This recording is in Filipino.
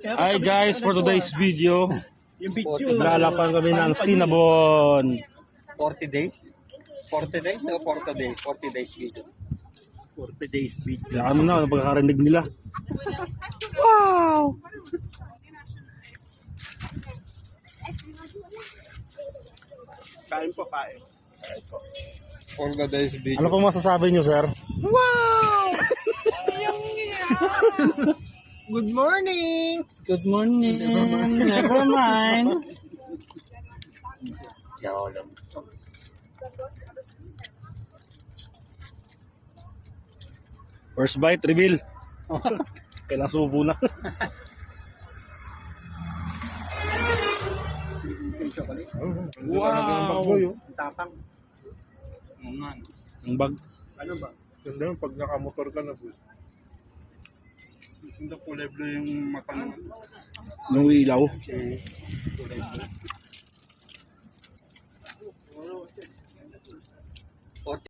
Hi guys, for today's video, Yung video. lalapan kami ng Cinnabon. 40 days? 40 days o 40 days? 40 days video. 40 days video. Kaya ano na, pagkakarinig nila. Wow! Kain po, kain. 40 days video. Ano pong masasabi nyo, sir? Good morning! Good morning. Never mind. First bite, reveal. Kailang subo na. Wow! Wow! Tapang. Ang bag. Ano ba? Ganda yun pag nakamotor ka na boss. Hindi kulay blue yung mata naman. Yung ilaw.